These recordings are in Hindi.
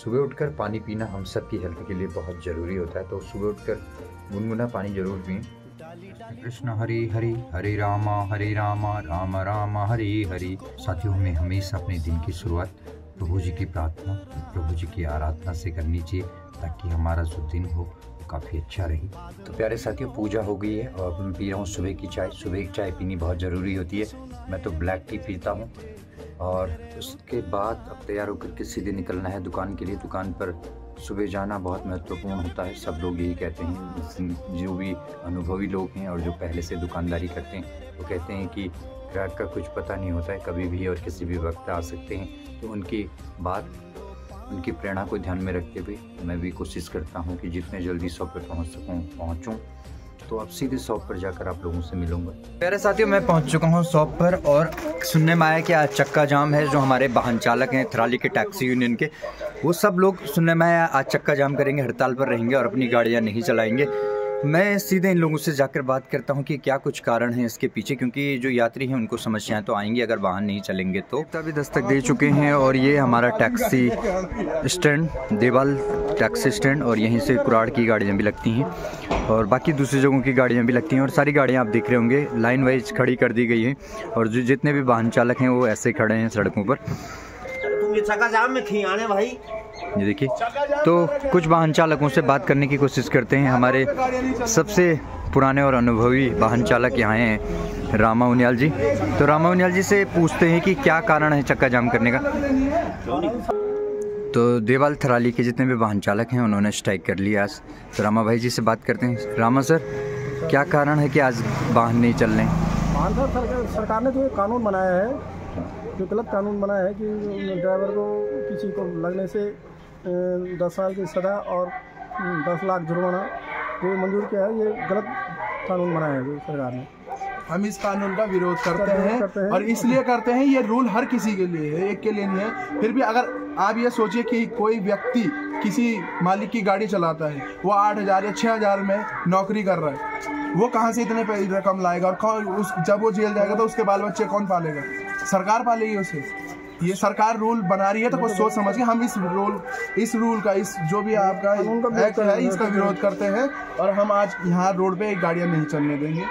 सुबह उठकर पानी पीना हम सब की हेल्थ के लिए बहुत ज़रूरी होता है, तो सुबह उठकर गुनगुना पानी ज़रूर पिएं। कृष्ण हरि हरि, हरे रामा राम राम हरि हरि। साथियों, हमें हमेशा अपने दिन की शुरुआत प्रभु जी की प्रार्थना, प्रभु जी की आराधना से करनी चाहिए, ताकि हमारा जो दिन हो काफ़ी अच्छा रहे। तो प्यारे साथियों, पूजा हो गई है और मैं पी रहा हूँ सुबह की चाय। सुबह की चाय पीनी बहुत ज़रूरी होती है। मैं तो ब्लैक टी पीता हूँ और उसके बाद अब तैयार होकर के सीधे निकलना है दुकान के लिए। दुकान पर सुबह जाना बहुत महत्वपूर्ण होता है, सब लोग यही कहते हैं। जो भी अनुभवी लोग हैं और जो पहले से दुकानदारी करते हैं वो कहते हैं कि ग्राहक का कुछ पता नहीं होता है, कभी भी और किसी भी वक्त आ सकते हैं। तो उनकी बात, उनकी प्रेरणा को ध्यान में रखते हुए मैं भी कोशिश करता हूँ कि जितने जल्दी शॉप पर पहुँच सकूँ पहुँचूँ। तो अब सीधे शॉप पर जाकर आप लोगों से मिलूंगा। प्यारे साथियों, मैं पहुंच चुका हूं शॉप पर और सुनने में आया कि आज चक्का जाम है। जो हमारे वाहन चालक हैं थराली के टैक्सी यूनियन के, वो सब लोग सुनने में आया आज चक्का जाम करेंगे, हड़ताल पर रहेंगे और अपनी गाड़ियां नहीं चलाएंगे। मैं सीधे इन लोगों से जाकर बात करता हूं कि क्या कुछ कारण है इसके पीछे, क्योंकि जो यात्री हैं उनको समस्याएं तो आएंगी अगर वाहन नहीं चलेंगे तो। अभी दस्तक दे चुके हैं और ये हमारा टैक्सी स्टैंड, देवाल टैक्सी स्टैंड, और यहीं से कुराड़ की गाड़ियाँ भी लगती हैं और बाकी दूसरी जगहों की गाड़ियाँ भी लगती हैं। और सारी गाड़ियाँ आप देख रहे होंगे लाइन वाइज खड़ी कर दी गई हैं और जो जितने भी वाहन चालक हैं वो ऐसे खड़े हैं सड़कों पर। चक्का जाम में खियाने भाई, ये देखिए। तो कुछ वाहन चालकों से बात करने की कोशिश करते हैं। हमारे सबसे पुराने और अनुभवी वाहन चालक यहाँ हैं रामा उनियाल जी। तो रामा उनियाल जी से पूछते हैं कि क्या कारण है चक्का जाम करने का। तो देवाल थराली के जितने भी वाहन चालक हैं उन्होंने स्ट्राइक कर लिया आज। तो रामा भाई जी से बात करते हैं। रामा सर, क्या कारण है कि आज वाहन नहीं चल रहे हैं? सरकार ने जो कानून बनाया है, जो गलत कानून बनाया है कि ड्राइवर को किसी को लगने से 10 साल की सज़ा और 10 लाख जुर्माना जो मंजूर किया है, ये गलत कानून बनाया है जो सरकार ने। हम इस कानून का विरोध करते हैं और इसलिए करते हैं, ये रूल हर किसी के लिए है, एक के लिए नहीं है। फिर भी अगर आप ये सोचिए कि कोई व्यक्ति किसी मालिक की गाड़ी चलाता है, वो 8,000 या 6,000 में नौकरी कर रहा है, वो कहाँ से इतने रकम लाएगा? और जब वो जेल जाएगा तो उसके बाल बच्चे कौन पालेगा? सरकार पालेगी उसे। ये सरकार रूल बना रही है तो कुछ सोच समझ के हम इस रूल का, इस जो भी आपका एक्ट है, इसका विरोध करते हैं और हम आज यहाँ रोड पे एक गाड़ियाँ नहीं चलने देंगे।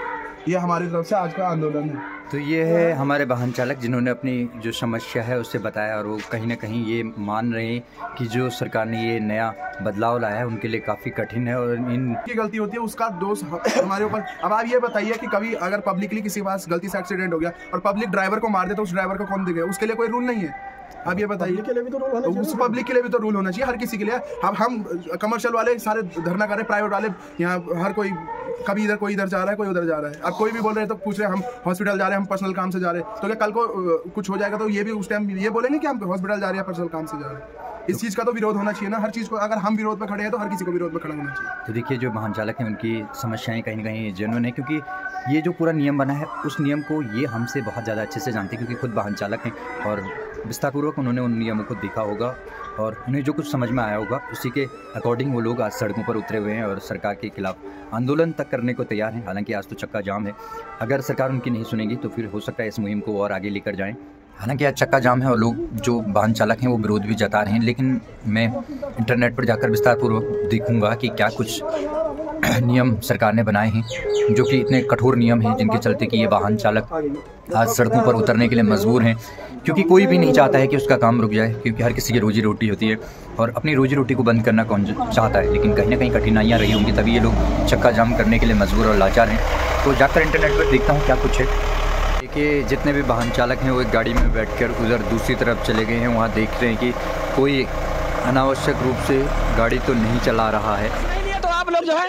ये हमारी तरफ से आज का आंदोलन है। तो ये है हमारे वाहन चालक जिन्होंने अपनी जो समस्या है उससे बताया और वो कहीं ना कहीं ये मान रहे हैं कि जो सरकार ने ये नया बदलाव लाया है उनके लिए काफ़ी कठिन है और इनकी गलती होती है, उसका दोष हमारे ऊपर। अब आप ये बताइए कि कभी अगर पब्लिकली किसी के पास गलती से एक्सीडेंट हो गया और पब्लिक ड्राइवर को मार दे तो उस ड्राइवर को कौन देगा? उसके लिए कोई रूल नहीं है। आप ये बताइए, उस पब्लिक के लिए भी तो रूल होना चाहिए, हर किसी के लिए। अब हम कमर्शियल वाले सारे धरना कर रहे हैं, प्राइवेट वाले यहाँ हर कोई कभी इधर कोई इधर जा रहा है, कोई उधर जा रहा है। अब कोई भी बोल रहे हैं तो पूछ रहे हैं हम हॉस्पिटल जा रहे हैं, हम पर्सनल काम से जा रहे हैं। तो क्या कल को कुछ हो जाएगा तो ये भी उस टाइम ये बोलेंगे कि हम हॉस्पिटल जा रहे हैं, पर्सनल काम से जा रहे हैं? इस चीज़ का तो विरोध होना चाहिए ना। हर चीज़ को अगर हम विरोध में खड़े हैं तो हर किसी को विरोध में खड़ा होना चाहिए। तो देखिए, जो वाहन चालक हैं उनकी समस्याएं कहीं ना कहीं जेन्युइन है, क्योंकि ये जो पूरा नियम बना है उस नियम को ये हमसे बहुत ज़्यादा अच्छे से जानते हैं, क्योंकि खुद वाहन चालक हैं और विस्तारपूर्वक उन्होंने उन नियमों को देखा होगा और उन्हें जो कुछ समझ में आया होगा उसी के अकॉर्डिंग वो लोग आज सड़कों पर उतरे हुए हैं और सरकार के खिलाफ आंदोलन तक करने को तैयार हैं। हालांकि आज तो चक्का जाम है, अगर सरकार उनकी नहीं सुनेगी तो फिर हो सकता है इस मुहिम को और आगे लेकर जाएं। हालांकि आज चक्का जाम है और लोग जो वाहन चालक हैं वो विरोध भी जता रहे हैं, लेकिन मैं इंटरनेट पर जाकर विस्तारपूर्वक देखूंगा कि क्या कुछ नियम सरकार ने बनाए हैं जो कि इतने कठोर नियम हैं जिनके चलते कि ये वाहन चालक आज सड़कों पर उतरने के लिए मजबूर हैं, क्योंकि कोई भी नहीं चाहता है कि उसका काम रुक जाए, क्योंकि हर किसी की रोजी रोटी होती है और अपनी रोजी रोटी को बंद करना कौन चाहता है। लेकिन कहीं ना कहीं कठिनाइयाँ रही होंगी, तभी ये लोग चक्का जाम करने के लिए मजबूर और लाचार हैं। तो जाकर इंटरनेट पर देखता हूँ क्या कुछ है। देखिए, जितने भी वाहन चालक हैं वो एक गाड़ी में बैठकर उधर दूसरी तरफ चले गए हैं। वहाँ देख रहे हैं कि कोई अनावश्यक रूप से गाड़ी तो नहीं चला रहा है। तो आप लोग जो है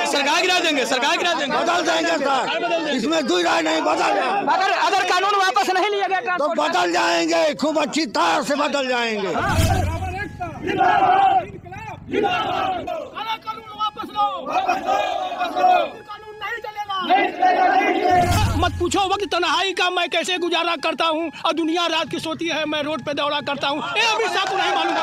सरकार गिरा देंगे, सरकार गिरा देंगे, बदल जाएंगे सर, इसमें कोई राय नहीं, बदल जाएंगे। अगर कानून वापस नहीं लिया गया तो बदल जाएंगे, खूब अच्छी तरह से बदल जाएंगे। कानून वापस लो, कानून नहीं चलेगा, मत पूछो वक्त तन्हाई का मैं कैसे गुजारा करता हूँ, और दुनिया रात की सोती है मैं रोड पे दौड़ा करता हूँ। ये अभी साहब नहीं मालूम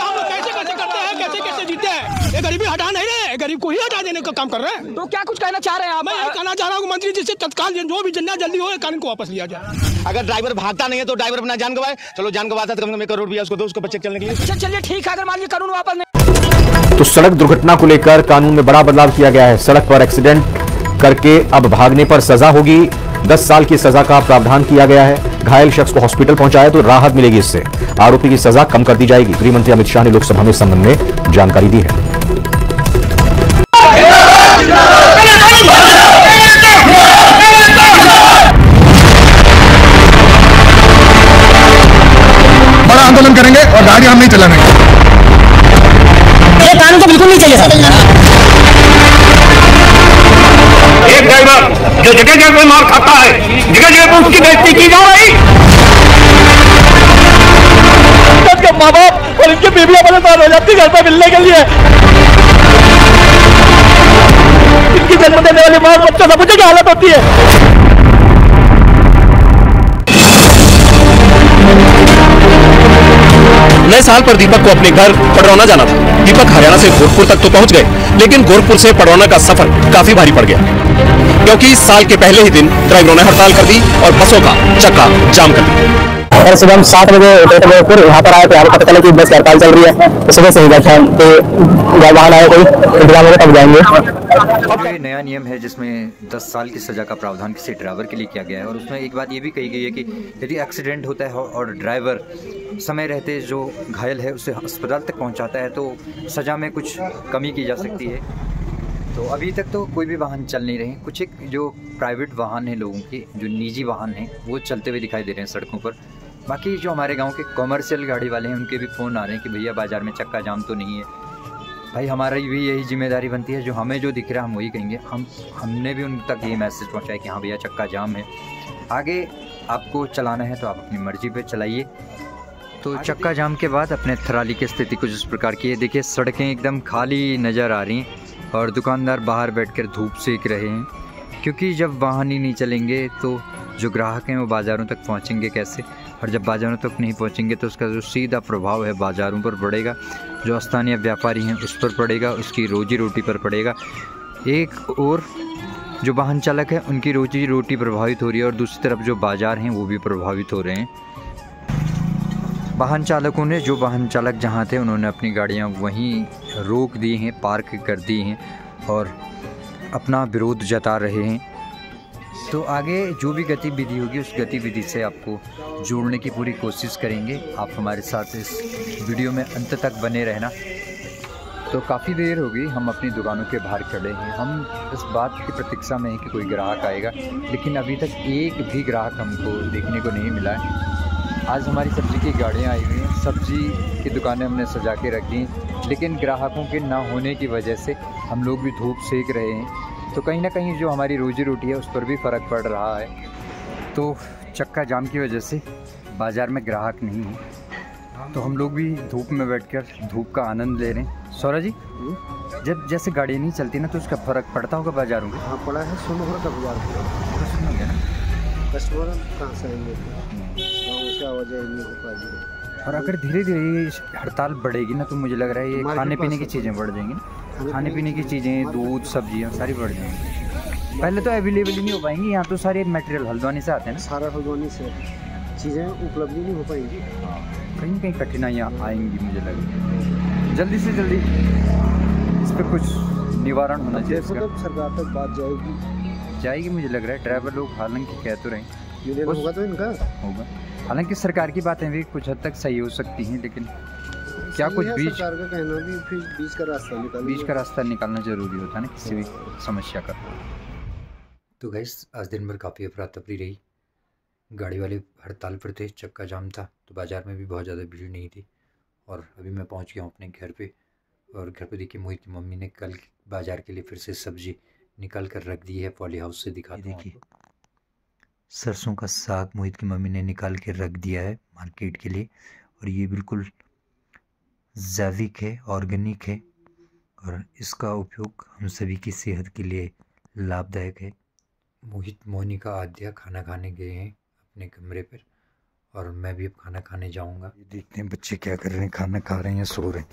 हम लोग कैसे कैसे करते हैं, कैसे कैसे जीते हैं। ये गरीबी हटा नहीं रहे, गरीब को ही हटा देने का काम कर रहे हैं। तो क्या कुछ कहना चाह रहे हैं आप? मैं ये कहना चाह रहा हूँ मंत्री जी से तत्काल जो भी जितना जल्दी हो कानून को वापस लिया जाए। अगर ड्राइवर भागता नहीं है तो ड्राइवर अपना जान गवाए, चलो जान गवाता तो कम से कम 1 करोड़ रुपया उसको दो, उसको बच्चे चलने के लिए। चलिए ठीक है, अगर मान लीजिए कानून वापस नहीं। तो सड़क दुर्घटना को लेकर कानून में बड़ा बदलाव किया गया है। सड़क पर एक्सीडेंट करके अब भागने पर सजा होगी। 10 साल की सजा का प्रावधान किया गया है। घायल शख्स को हॉस्पिटल पहुंचाया तो राहत मिलेगी, इससे आरोपी की सजा कम कर दी जाएगी। गृह मंत्री अमित शाह ने लोकसभा में इस संबंध में जानकारी दी है। बड़ा आंदोलन करेंगे और गाड़ी हम नहीं चलाएंगे। ये कानून तो बिल्कुल नहीं चाहिए सर। एक ड्राइवर जो जगह जगह मार खाता है, जगह जगह पर उसकी बेइज्जती की जा रही। माँ बाप और इनकी बीवियां परेशान हो जाती घर पर मिलने के लिए। इनकी जन्म देने वाली माँ बच्चों सब की हालत होती है। नए साल पर दीपक को अपने घर पडरौना जाना था। दीपक हरियाणा से गोरखपुर तक तो पहुंच गए, लेकिन गोरखपुर से पडरौना का सफर काफी भारी पड़ गया, क्योंकि इस साल के पहले ही दिन ड्राइवरों ने हड़ताल कर दी और बसों का चक्का जाम कर दिया। और सुबह हम 7 बजे गोरखपुर यहाँ पर आए तो यहाँ पर पता चला कि बस की हड़ताल चल रही है, तो सुबह से ही बैठे तो वाहन आए कोई इंतजाम होगा तब जाएंगे। ये नया नियम है जिसमें 10 साल की सजा का प्रावधान किसी ड्राइवर के लिए किया गया है, और उसमें एक बात ये भी कही गई है कि यदि एक्सीडेंट होता है और ड्राइवर समय रहते जो घायल है उसे अस्पताल तक पहुंचाता है तो सज़ा में कुछ कमी की जा सकती है। तो अभी तक तो कोई भी वाहन चल नहीं रहे हैं। कुछ एक जो प्राइवेट वाहन हैं लोगों के, जो निजी वाहन हैं, वो चलते हुए दिखाई दे रहे हैं सड़कों पर। बाकी जो हमारे गांव के कॉमर्शियल गाड़ी वाले हैं उनके भी फ़ोन आ रहे हैं कि भैया बाज़ार में चक्का जाम तो नहीं है। भाई हमारी भी यही जिम्मेदारी बनती है, जो हमें जो दिख रहा है हम वही कहेंगे। हमने भी उन तक ये मैसेज पहुँचाया कि हाँ भैया चक्का जाम है, आगे आपको चलाना है तो आप अपनी मर्ज़ी पे चलाइए। तो चक्का जाम के बाद अपने थराली की स्थिति कुछ इस प्रकार की है। देखिए सड़कें एकदम खाली नज़र आ रही हैं और दुकानदार बाहर बैठकर धूप सेक रहे हैं, क्योंकि जब वाहन ही नहीं चलेंगे तो जो ग्राहक हैं वो बाज़ारों तक पहुंचेंगे कैसे, और जब बाज़ारों तक नहीं पहुंचेंगे तो उसका जो सीधा प्रभाव है बाज़ारों पर पड़ेगा, जो स्थानीय व्यापारी हैं उस पर पड़ेगा, उसकी रोजी रोटी पर पड़ेगा। एक और जो वाहन चालक है उनकी रोजी रोटी प्रभावित हो रही है और दूसरी तरफ जो बाज़ार हैं वो भी प्रभावित हो रहे हैं। वाहन चालकों ने, जो वाहन चालक जहाँ थे उन्होंने अपनी गाड़ियाँ वहीं रोक दी हैं, पार्क कर दी हैं और अपना विरोध जता रहे हैं। तो आगे जो भी गतिविधि होगी उस गतिविधि से आपको जोड़ने की पूरी कोशिश करेंगे। आप हमारे साथ इस वीडियो में अंत तक बने रहना। तो काफ़ी देर हो गई हम अपनी दुकानों के बाहर खड़े हैं। हम इस बात की प्रतीक्षा में हैं कि कोई ग्राहक आएगा, लेकिन अभी तक एक भी ग्राहक हमको देखने को नहीं मिला है। आज हमारी सब्ज़ी की गाड़ियाँ आई हुई हैं, सब्ज़ी की दुकानें हमने सजा के रखी हैं, लेकिन ग्राहकों के ना होने की वजह से हम लोग भी धूप सेक रहे हैं। तो कहीं ना कहीं जो हमारी रोजी रोटी है उस पर भी फ़र्क पड़ रहा है। तो चक्का जाम की वजह से बाज़ार में ग्राहक नहीं है, तो हम लोग भी धूप में बैठकर धूप का आनंद ले रहे हैं। सौरभ जी, जब जैसे गाड़ी नहीं चलती ना तो उसका फ़र्क पड़ता होगा बाज़ारों में? हाँ पड़ा है, सोनभर का बाजार कस्टमर कहाँ से आएंगे, क्या वजह नहीं हो पाएगी। और अगर धीरे धीरे ये हड़ताल बढ़ेगी ना तो मुझे लग रहा है ये खाने पीने की चीज़ें बढ़ जाएंगी ना, खाने पीने की चीज़ें, दूध, सब्जियाँ सारी बढ़ जाएंगी। पहले तो अवेलेबल ही नहीं हो पाएंगी, यहाँ तो सारे मटेरियल हल्द्वानी से आते हैं ना, सारा हल्द्वानी से चीज़ें उपलब्ध नहीं हो पाएंगी, कहीं ना कहीं कठिनाइयाँ आएंगी। मुझे लग रहा है जल्दी से जल्दी इस पर कुछ निवारण होना चाहिए। मतलब सरकार तक बात जाएगी मुझे लग रहा है। ड्राइवर लोग हालांकि कह तो रहे हैं होगा तो इनका होगा, हालांकि सरकार की बातें भी कुछ हद तक सही हो सकती हैं, लेकिन क्या कुछ सरकार का कहना भी फिर बीच का रास्ता निकालना ज़रूरी होता है ना किसी भी समस्या का। तो गाइस आज दिन भर काफ़ी अफरा तफरी रही, गाड़ी वाले हड़ताल पर थे, चक्का जाम था, तो बाज़ार में भी बहुत ज़्यादा भीड़ नहीं थी। और अभी मैं पहुंच गया हूं अपने घर पे, और घर पे देखिए मोहित की मम्मी ने कल बाज़ार के लिए फिर से सब्ज़ी निकाल कर रख दी है। पॉली हाउस से दिखा देखिए, सरसों का साग मोहित की मम्मी ने निकाल के रख दिया है मार्केट के लिए, और ये बिल्कुल जैविक है, ऑर्गेनिक है, और इसका उपयोग हम सभी की सेहत के लिए लाभदायक है। मोहित, मोनिका, आद्या खाना खाने गए हैं अपने कमरे पर और मैं भी अब खाना खाने जाऊंगा। देखते हैं बच्चे क्या कर रहे हैं, खाना खा रहे हैं या सो रहे हैं।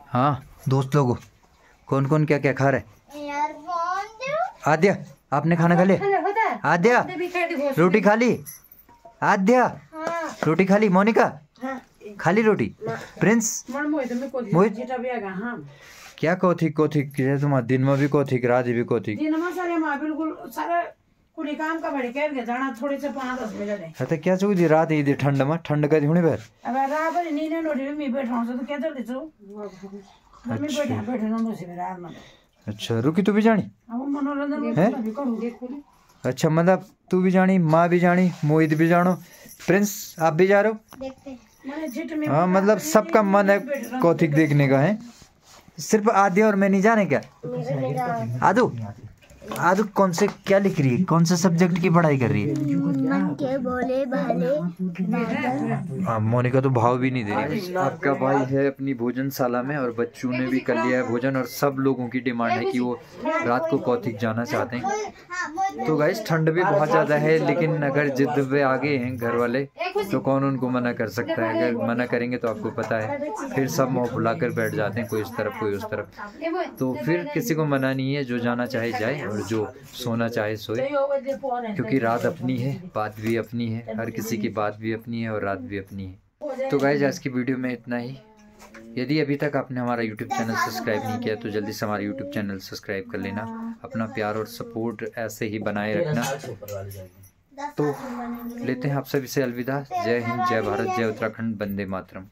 हाँ दोस्त लोगों, कौन कौन क्या क्या खा रहे हैं? आद्या आपने खाना खा लिया? आद्या रोटी खा ली? आद्या रोटी खा ली? मोनिका खाली रोटी? प्रिंस, मोहित क्या कोथिक कोथिक तुम दिन में भी कोथिक रात भी कोथिक? काम का बड़े कह जाना थोड़े से 5-10 बजे तो क्या चूदी रात ही ठंड में ठंड का हुने बैठ अब रात पर नींद नोड़ी में बैठा हूं तो क्या चलते छो मैं बैठे ना दोसे रात में। अच्छा रुकी तू भी जानी? अब मनोरंजन भी करूं देखो। अच्छा मतलब तू भी जानी, माँ भी जानी, मोहित भी जानो, प्रिंस आप भी जा रहे हो? देखते। हाँ मतलब सबका मन है कौथिक देखने का है, सिर्फ आद्या और मैं नहीं जाने क्या? आदू आदू कौन से क्या लिख रही है, कौन से सब्जेक्ट की पढ़ाई कर रही है? मन के बोले भाले। हाँ मोनिका तो भाव भी नहीं दे रही। आपका भाई है अपनी भोजनशाला में और बच्चों ने भी कर लिया है भोजन और सब लोगों की डिमांड है कि वो रात को कौथिक जाना चाहते हैं। तो गाइस ठंड भी बहुत ज़्यादा है, लेकिन अगर जिद पे आ गए हैं घर वाले तो कौन उनको मना कर सकता है। अगर मना करेंगे तो आपको पता है फिर सब मुँह फुलाकर बैठ जाते हैं, कोई इस तरफ कोई उस तरफ। तो फिर किसी को मना नहीं है, जो जाना चाहे जाए और जो सोना चाहे सोए, क्योंकि रात अपनी है, बात भी अपनी है, हर किसी की बात भी अपनी है और रात भी अपनी है। तो गाइस आज की वीडियो में इतना ही। यदि अभी तक आपने हमारा YouTube चैनल सब्सक्राइब नहीं किया तो जल्दी से हमारा YouTube चैनल सब्सक्राइब कर लेना। अपना प्यार और सपोर्ट ऐसे ही बनाए रखना। तो लेते हैं आप सभी से अलविदा। जय हिंद, जय भारत, जय उत्तराखंड, वंदे मातरम।